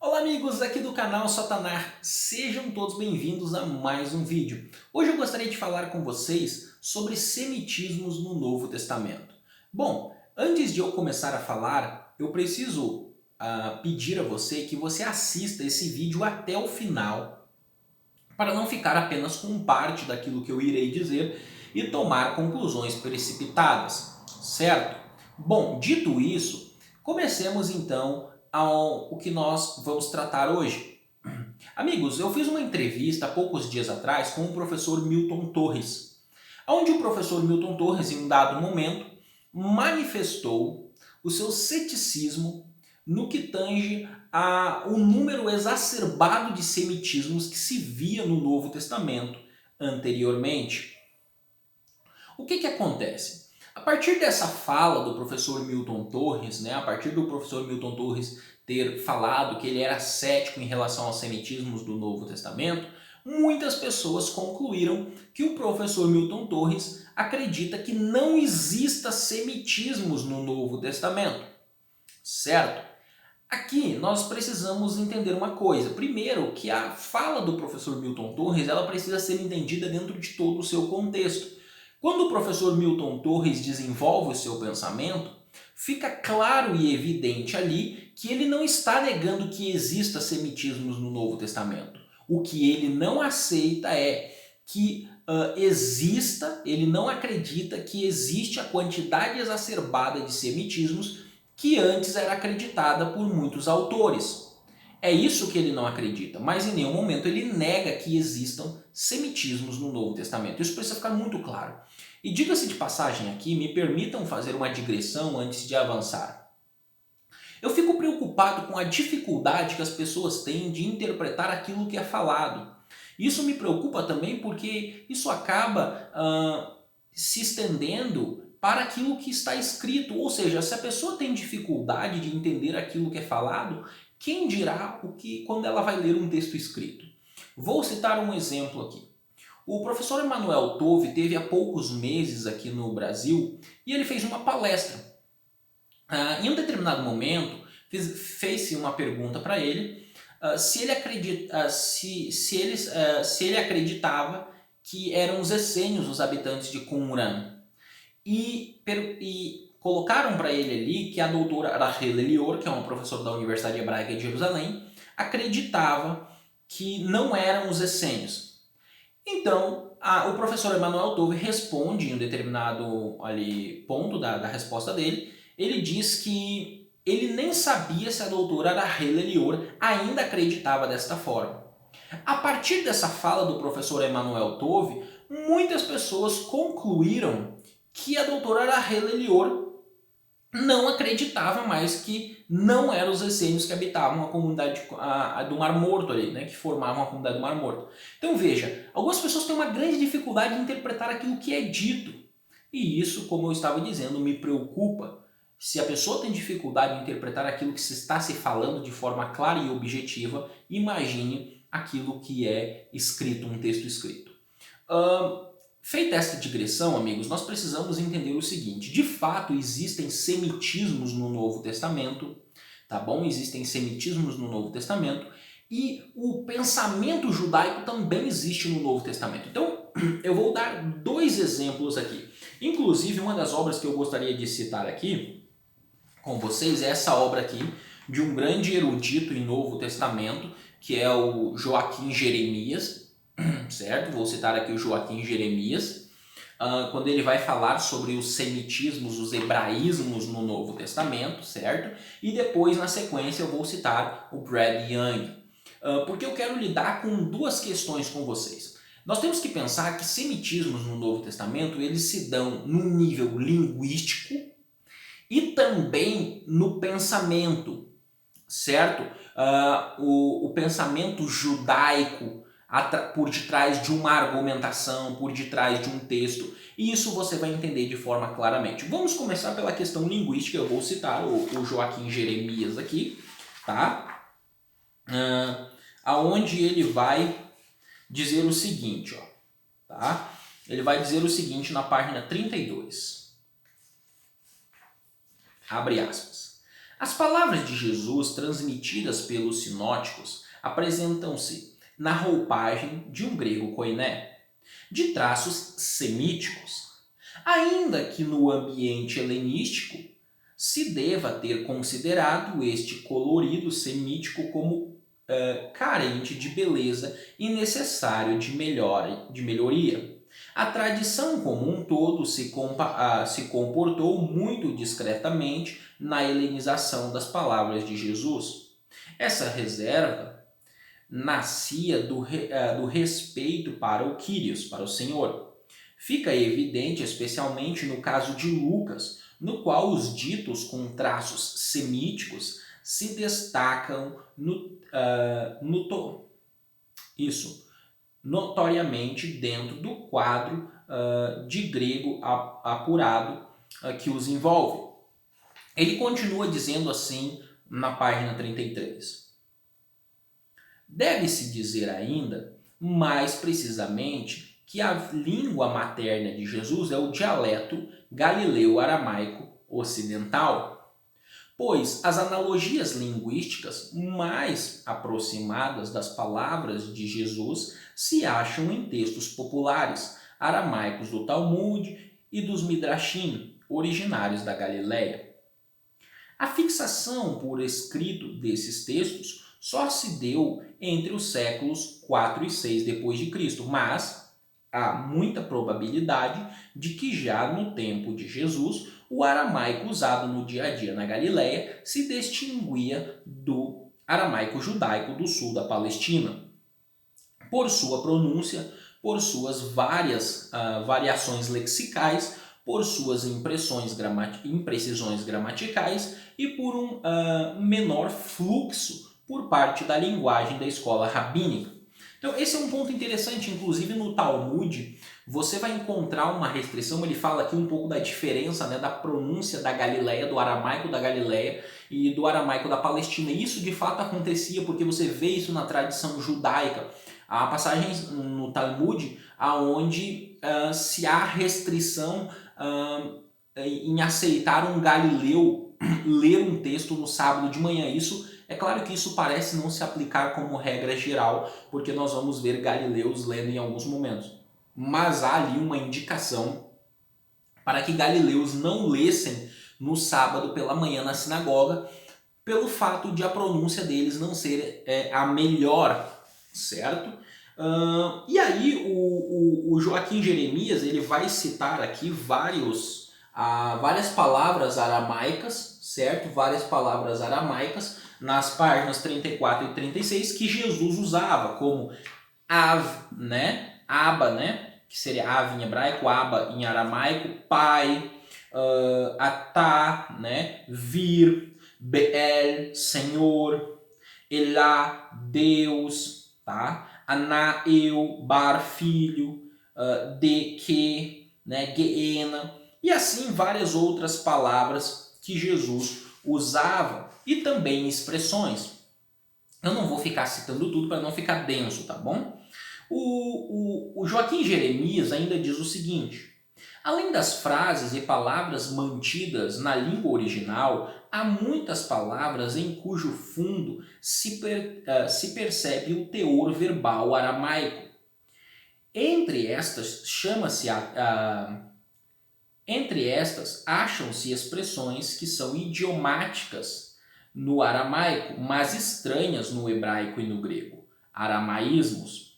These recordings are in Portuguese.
Olá amigos aqui do canal Satanar, sejam todos bem-vindos a mais um vídeo. Hoje eu gostaria de falar com vocês sobre semitismos no Novo Testamento. Bom, antes de eu começar a falar, eu preciso pedir a você que você assista esse vídeo até o final, para não ficar apenas com parte daquilo que eu irei dizer e tomar conclusões precipitadas, certo? Bom, dito isso, comecemos então ao que nós vamos tratar hoje. Amigos, eu fiz uma entrevista há poucos dias atrás com o professor Milton Torres, onde o professor Milton Torres, em um dado momento, manifestou o seu ceticismo no que tange o número exacerbado de semitismos que se via no Novo Testamento anteriormente. O que acontece? A partir dessa fala do professor Milton Torres, a partir do professor Milton Torres ter falado que ele era cético em relação aos semitismos do Novo Testamento, muitas pessoas concluíram que o professor Milton Torres acredita que não exista semitismos no Novo Testamento, certo? Aqui nós precisamos entender uma coisa. Primeiro, que a fala do professor Milton Torres ela precisa ser entendida dentro de todo o seu contexto. Quando o professor Milton Torres desenvolve o seu pensamento, fica claro e evidente ali que ele não está negando que exista semitismos no Novo Testamento. O que ele não aceita é que ele não acredita que existe a quantidade exacerbada de semitismos que antes era acreditada por muitos autores. É isso que ele não acredita, mas em nenhum momento ele nega que existam semitismos no Novo Testamento. Isso precisa ficar muito claro. E diga-se de passagem aqui, me permitam fazer uma digressão antes de avançar. Eu fico preocupado com a dificuldade que as pessoas têm de interpretar aquilo que é falado. Isso me preocupa também porque isso acaba se estendendo para aquilo que está escrito. Ou seja, se a pessoa tem dificuldade de entender aquilo que é falado, quem dirá o que quando ela vai ler um texto escrito? Vou citar um exemplo aqui. O professor Emanuel Tove teve há poucos meses aqui no Brasil e ele fez uma palestra. Em um determinado momento, fez-se uma pergunta para ele se ele acreditava que eram os essênios os habitantes de Qumran. E colocaram para ele ali que a doutora Rachel Elior, que é uma professora da Universidade Hebraica de Jerusalém, acreditava que não eram os essênios. Então, o professor Emanuel Tove responde em um determinado ponto da resposta dele. Ele diz que ele nem sabia se a doutora Rachel Elior ainda acreditava desta forma. A partir dessa fala do professor Emanuel Tove, muitas pessoas concluíram que a doutora Rachel Elior não acreditava mais que não eram os essênios que habitavam a comunidade do Mar Morto ali, que formavam a comunidade do Mar Morto. Então veja, algumas pessoas têm uma grande dificuldade de interpretar aquilo que é dito. E isso, como eu estava dizendo, me preocupa. Se a pessoa tem dificuldade em interpretar aquilo que se está se falando de forma clara e objetiva, imagine aquilo que é escrito, um texto escrito. Feita esta digressão, amigos, nós precisamos entender o seguinte: de fato existem semitismos no Novo Testamento, tá bom? Existem semitismos no Novo Testamento e o pensamento judaico também existe no Novo Testamento. Então, eu vou dar dois exemplos aqui. Inclusive, uma das obras que eu gostaria de citar aqui com vocês é essa obra aqui de um grande erudito em Novo Testamento, que é o Joaquim Jeremias, certo? Vou citar aqui o Joaquim Jeremias, quando ele vai falar sobre os semitismos, os hebraísmos no Novo Testamento, certo? E depois, na sequência, eu vou citar o Brad Young, porque eu quero lidar com duas questões com vocês. Nós temos que pensar que semitismos no Novo Testamento, eles se dão no nível linguístico e também no pensamento, certo? O pensamento judaico por detrás de uma argumentação, por detrás de um texto, e isso você vai entender de forma claramente. Vamos começar pela questão linguística. Eu vou citar o Joaquim Jeremias aqui, tá? Aonde ele vai dizer o seguinte, ó, tá? Ele vai dizer o seguinte na página 32. Abre aspas. As palavras de Jesus transmitidas pelos sinóticos apresentam-se na roupagem de um grego koiné, de traços semíticos, ainda que no ambiente helenístico se deva ter considerado este colorido semítico como carente de beleza e necessário de melhoria. A tradição como um todo se comportou muito discretamente na helenização das palavras de Jesus. Essa reserva nascia do respeito para o Kyrios, para o Senhor. Fica evidente, especialmente no caso de Lucas, no qual os ditos com traços semíticos se destacam notoriamente dentro do quadro de grego apurado que os envolve. Ele continua dizendo assim na página 33. Deve-se dizer ainda, mais precisamente, que a língua materna de Jesus é o dialeto galileu-aramaico ocidental, pois as analogias linguísticas mais aproximadas das palavras de Jesus se acham em textos populares aramaicos do Talmud e dos Midrashim, originários da Galileia. A fixação por escrito desses textos só se deu entre os séculos 4 e 6 depois de Cristo, mas há muita probabilidade de que já no tempo de Jesus o aramaico usado no dia a dia na Galileia se distinguia do aramaico judaico do sul da Palestina, por sua pronúncia, por suas várias variações lexicais, por suas imprecisões gramaticais e por um menor fluxo por parte da linguagem da escola rabínica. Então esse é um ponto interessante, inclusive no Talmud você vai encontrar uma restrição, ele fala aqui um pouco da diferença, né, da pronúncia da Galileia, do aramaico da Galileia e do aramaico da Palestina. E isso de fato acontecia porque você vê isso na tradição judaica. Há passagens no Talmud onde se há restrição em aceitar um galileu ler um texto no sábado de manhã. Isso é claro que isso parece não se aplicar como regra geral, porque nós vamos ver galileus lendo em alguns momentos. Mas há ali uma indicação para que galileus não lessem no sábado pela manhã na sinagoga, pelo fato de a pronúncia deles não ser a melhor, certo? E aí o Joaquim Jeremias ele vai citar aqui várias palavras aramaicas, certo? Várias palavras aramaicas nas páginas 34 e 36 que Jesus usava, como av, né? Aba, né? Que seria ave em hebraico, aba em aramaico, pai, atá, né? Vir, Beel, Senhor, Elá, Deus, tá? Aná, eu, bar, filho, de, que, né? Geena, e assim várias outras palavras que Jesus usava e também expressões. Eu não vou ficar citando tudo para não ficar denso, tá bom? O Joaquim Jeremias ainda diz o seguinte: além das frases e palavras mantidas na língua original, há muitas palavras em cujo fundo se percebe o teor verbal aramaico. Entre estas acham-se expressões que são idiomáticas no aramaico, mas estranhas no hebraico e no grego, aramaísmos.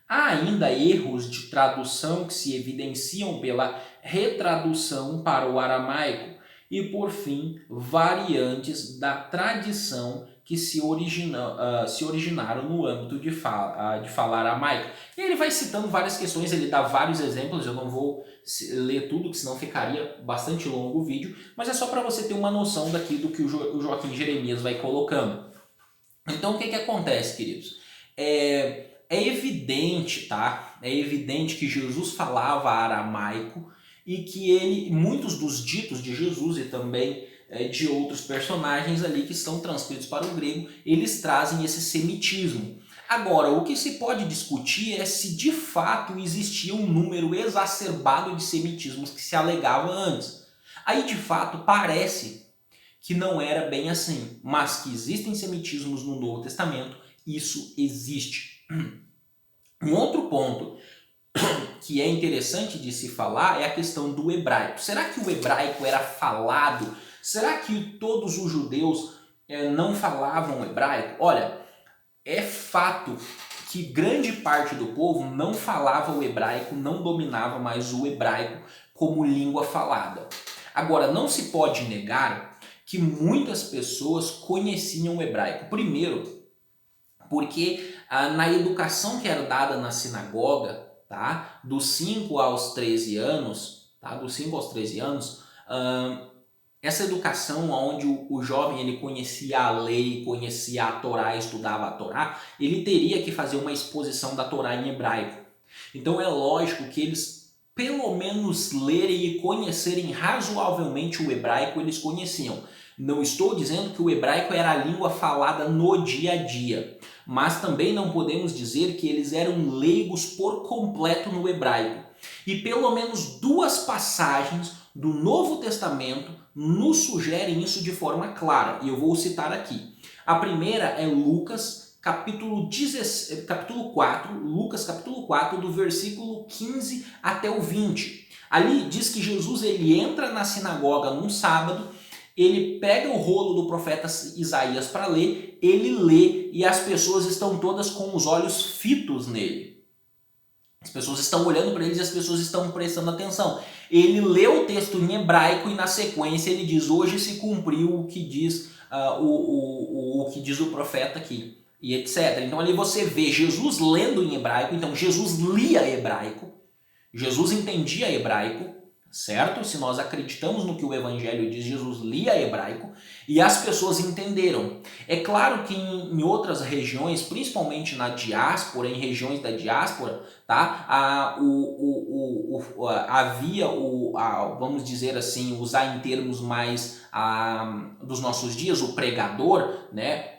Há ainda erros de tradução que se evidenciam pela retradução para o aramaico e, por fim, variantes da tradição que se originaram no âmbito de falar aramaico. E ele vai citando várias questões, ele dá vários exemplos, eu não vou ler tudo, que senão ficaria bastante longo o vídeo, mas é só para você ter uma noção daqui do que o Joaquim Jeremias vai colocando. Então o que acontece, queridos? É evidente, tá? É evidente que Jesus falava aramaico e que muitos dos ditos de Jesus e também de outros personagens ali que estão transcritos para o grego, eles trazem esse semitismo. Agora, o que se pode discutir é se de fato existia um número exacerbado de semitismos que se alegava antes. Aí, de fato, parece que não era bem assim, mas que existem semitismos no Novo Testamento, isso existe. Um outro ponto que é interessante de se falar é a questão do hebraico. Será que o hebraico era falado? Será que todos os judeus não falavam hebraico? Olha, é fato que grande parte do povo não falava o hebraico, não dominava mais o hebraico como língua falada. Agora, não se pode negar que muitas pessoas conheciam o hebraico. Primeiro, porque na educação que era dada na sinagoga, tá? Dos 5 aos 13 anos, tá? Dos 5 aos 13 anos, essa educação onde o jovem ele conhecia a lei, conhecia a Torá, estudava a Torá, ele teria que fazer uma exposição da Torá em hebraico. Então é lógico que eles, pelo menos lerem e conhecerem razoavelmente o hebraico, eles conheciam. Não estou dizendo que o hebraico era a língua falada no dia a dia, mas também não podemos dizer que eles eram leigos por completo no hebraico. E pelo menos 2 passagens do Novo Testamento nos sugerem isso de forma clara, e eu vou citar aqui. A primeira é Lucas, capítulo 4, Lucas capítulo 4, do versículo 15 até o 20. Ali diz que Jesus ele entra na sinagoga num sábado, ele pega o rolo do profeta Isaías para ler, ele lê e as pessoas estão todas com os olhos fitos nele. As pessoas estão olhando para ele e as pessoas estão prestando atenção. Ele lê o texto em hebraico e na sequência ele diz: hoje se cumpriu o que diz o que diz o profeta aqui, e etc. Então ali você vê Jesus lendo em hebraico, então Jesus lia hebraico, Jesus entendia hebraico, certo? Se nós acreditamos no que o Evangelho diz, Jesus lia hebraico e as pessoas entenderam. É claro que em outras regiões, principalmente na diáspora, em regiões da diáspora, tá? Havia, vamos dizer assim, usar em termos mais dos nossos dias, o pregador, né?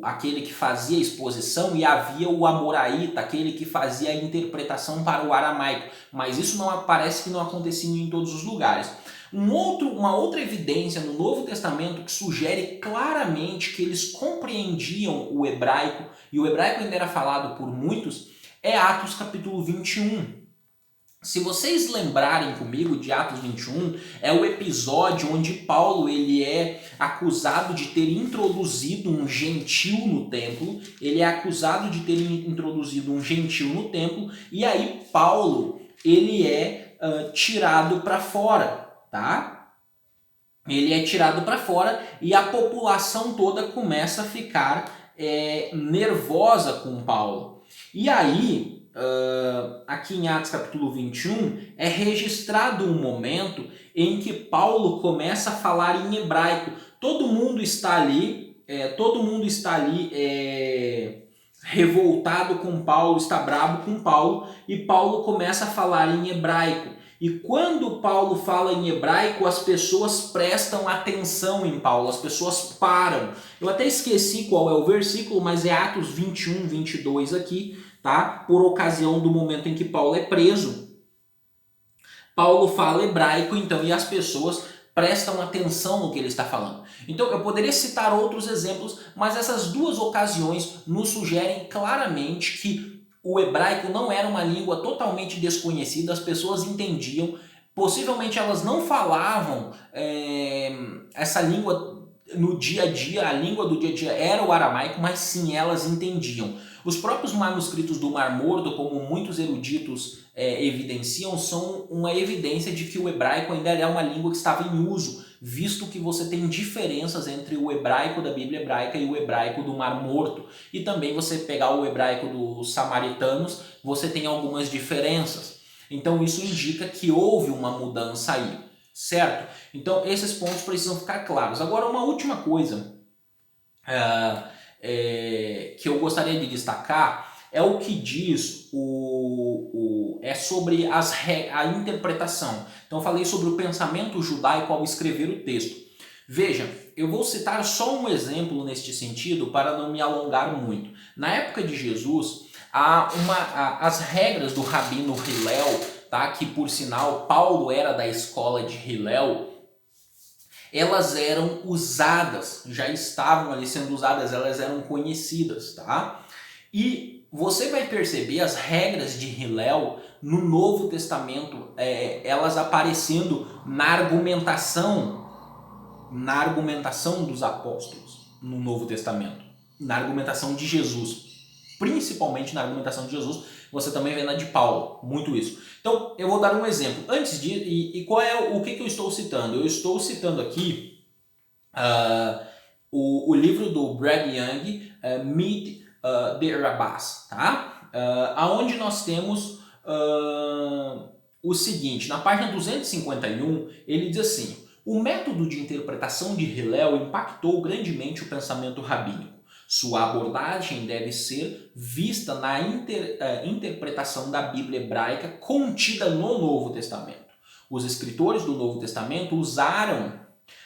Aquele que fazia a exposição, e havia o amoraíta, aquele que fazia a interpretação para o aramaico. Mas isso não parece que não acontecia em todos os lugares. Uma outra evidência no Novo Testamento que sugere claramente que eles compreendiam o hebraico, e o hebraico ainda era falado por muitos, é Atos capítulo 21. Se vocês lembrarem comigo de Atos 21, é o episódio onde Paulo ele é acusado de ter introduzido um gentil no templo. Ele é acusado de ter introduzido um gentil no templo, e aí Paulo ele é tirado para fora, tá? Ele é tirado para fora e a população toda começa a ficar nervosa com Paulo. E aí, aqui em Atos capítulo 21, é registrado um momento em que Paulo começa a falar em hebraico. Todo mundo está ali revoltado com Paulo, está bravo com Paulo, e Paulo começa a falar em hebraico. E quando Paulo fala em hebraico, as pessoas prestam atenção em Paulo, as pessoas param. Eu até esqueci qual é o versículo, mas é Atos 21, 22 aqui, tá? Por ocasião do momento em que Paulo é preso. Paulo fala hebraico, então, e as pessoas prestam atenção no que ele está falando. Então, eu poderia citar outros exemplos, mas essas 2 ocasiões nos sugerem claramente que o hebraico não era uma língua totalmente desconhecida, as pessoas entendiam, possivelmente elas não falavam essa língua no dia a dia, a língua do dia a dia era o aramaico, mas sim, elas entendiam. Os próprios manuscritos do Mar Morto, como muitos eruditos evidenciam, são uma evidência de que o hebraico ainda é uma língua que estava em uso, visto que você tem diferenças entre o hebraico da Bíblia hebraica e o hebraico do Mar Morto. E também você pegar o hebraico dos samaritanos, você tem algumas diferenças. Então isso indica que houve uma mudança aí, certo? Então esses pontos precisam ficar claros. Agora uma última coisa que eu gostaria de destacar é o que diz sobre a interpretação. Então eu falei sobre o pensamento judaico ao escrever o texto. Veja, eu vou citar só um exemplo neste sentido para não me alongar muito. Na época de Jesus, as regras do rabino Hillel, tá? Que por sinal Paulo era da escola de Hillel, elas eram usadas, já estavam ali sendo usadas, elas eram conhecidas, tá? E você vai perceber as regras de Hillel no Novo Testamento, elas aparecendo na argumentação dos apóstolos no Novo Testamento, na argumentação de Jesus, principalmente na argumentação de Jesus, você também vê na de Paulo, muito isso. Então, eu vou dar um exemplo. Antes de, qual é o que eu estou citando? Eu estou citando aqui o livro do Brad Young, Meet the Rabbis, tá? Aonde nós temos o seguinte, na página 251, ele diz assim: o método de interpretação de Hillel impactou grandemente o pensamento rabínico. Sua abordagem deve ser vista na interpretação da Bíblia hebraica contida no Novo Testamento. Os escritores do Novo Testamento usaram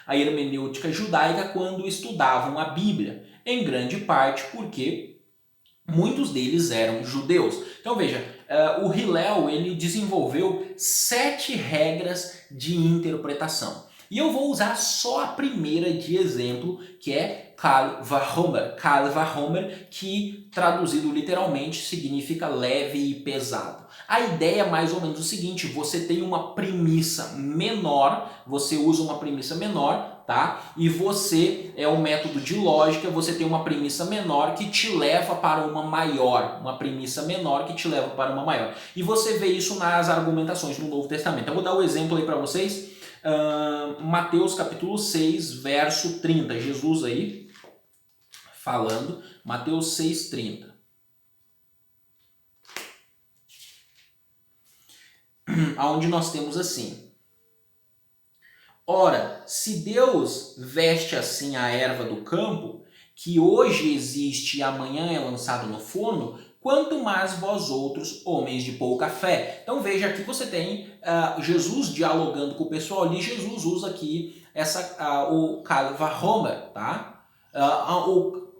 a hermenêutica judaica quando estudavam a Bíblia, em grande parte porque muitos deles eram judeus. Então veja, o Hillel ele desenvolveu 7 regras de interpretação. E eu vou usar só a primeira de exemplo, que é Kal Vachomer. Kal Vachomer, que traduzido literalmente significa leve e pesado. A ideia é mais ou menos o seguinte: você tem uma premissa menor, você usa uma premissa menor, tá? E você é um método de lógica, você tem uma premissa menor que te leva para uma maior, uma premissa menor que te leva para uma maior. E você vê isso nas argumentações do Novo Testamento. Eu vou dar um exemplo aí para vocês. Mateus capítulo 6, verso 30. Jesus aí falando, Mateus 6:30. Onde nós temos assim: ora, se Deus veste assim a erva do campo, que hoje existe e amanhã é lançado no forno, quanto mais vós outros, homens de pouca fé. Então veja, aqui você tem Jesus dialogando com o pessoal ali. Jesus usa aqui o Kal Vachomer, tá?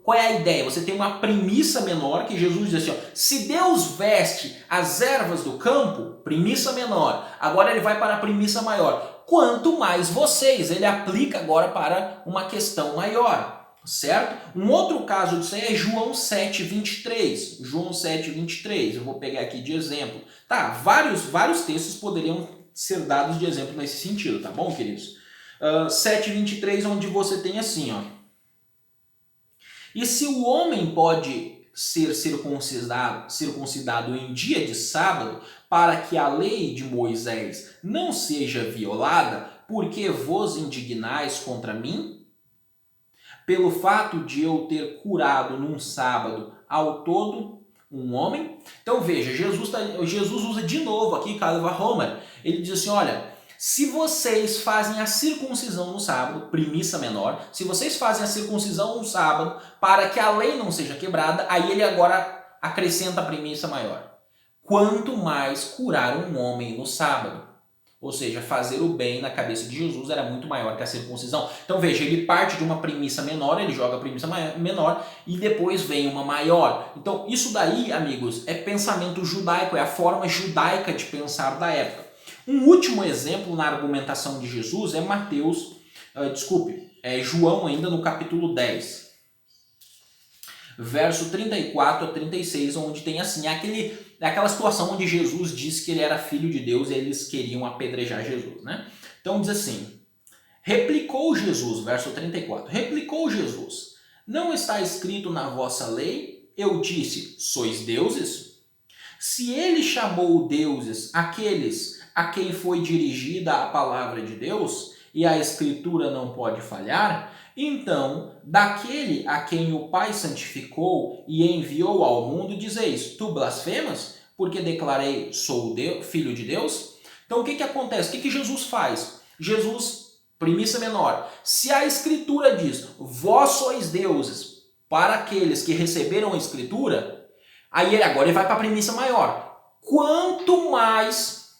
Qual é a ideia? Você tem uma premissa menor, que Jesus diz assim, ó: se Deus veste as ervas do campo, premissa menor. Agora ele vai para a premissa maior. Quanto mais vocês, ele aplica agora para uma questão maior. Certo? Um outro caso disso aí é João 7:23. João 7:23. Eu vou pegar aqui de exemplo. Tá, vários textos poderiam ser dados de exemplo nesse sentido, tá bom, queridos? 7:23, onde você tem assim, ó: e se o homem pode ser circuncidado em dia de sábado, para que a lei de Moisés não seja violada, por que vos indignais contra mim? Pelo fato de eu ter curado num sábado ao todo um homem? Então veja, Jesus usa de novo aqui Kal Vachomer. Ele diz assim, olha, se vocês fazem a circuncisão no sábado, premissa menor, se vocês fazem a circuncisão no sábado para que a lei não seja quebrada, aí ele agora acrescenta a premissa maior: quanto mais curar um homem no sábado. Ou seja, fazer o bem na cabeça de Jesus era muito maior que a circuncisão. Então veja, ele parte de uma premissa menor, ele joga a premissa menor e depois vem uma maior. Então isso daí, amigos, é pensamento judaico, é a forma judaica de pensar da época. Um último exemplo na argumentação de Jesus é João ainda no capítulo 10. Verso 34 a 36, onde tem assim, aquela situação onde Jesus disse que ele era filho de Deus e eles queriam apedrejar Jesus, né? Então diz assim: replicou Jesus, verso 34, replicou Jesus: não está escrito na vossa lei, eu disse, sois deuses? Se ele chamou deuses aqueles a quem foi dirigida a palavra de Deus, e a escritura não pode falhar, então, daquele a quem o Pai santificou e enviou ao mundo, dizeis, tu blasfemas, porque declarei, sou filho de Deus? Então, o que acontece? O que Jesus faz? Jesus, premissa menor, se a Escritura diz, vós sois deuses, para aqueles que receberam a Escritura, aí ele agora vai para a premissa maior. Quanto mais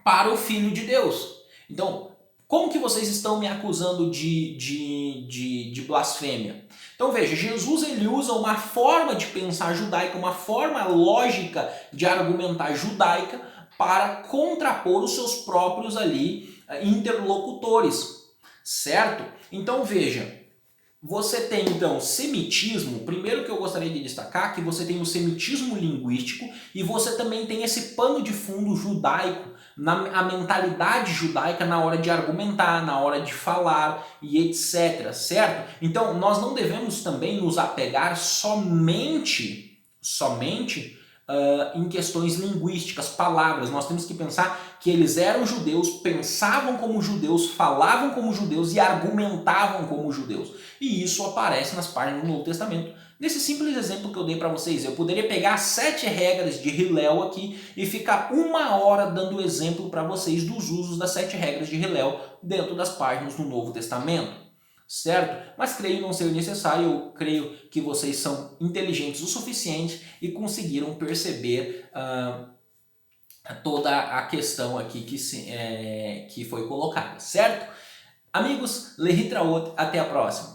para o Filho de Deus. Então, como que vocês estão me acusando de blasfêmia? Então veja, Jesus ele usa uma forma de pensar judaica, uma forma lógica de argumentar judaica para contrapor os seus próprios ali interlocutores, certo? Então veja, você tem então semitismo. Primeiro que eu gostaria de destacar que você tem o semitismo linguístico e você também tem esse pano de fundo judaico, a mentalidade judaica na hora de argumentar, na hora de falar e etc, certo? Então nós não devemos também nos apegar somente em questões linguísticas, palavras. Nós temos que pensar que eles eram judeus, pensavam como judeus, falavam como judeus e argumentavam como judeus. E isso aparece nas páginas do Novo Testamento. Nesse simples exemplo que eu dei para vocês, eu poderia pegar 7 regras de Hillel aqui e ficar 1 hora dando exemplo para vocês dos usos das 7 regras de Hillel dentro das páginas do Novo Testamento. Certo? Mas creio não ser necessário, eu creio que vocês são inteligentes o suficiente e conseguiram perceber toda a questão aqui que foi colocada, certo? Amigos, Lehitraot, até a próxima!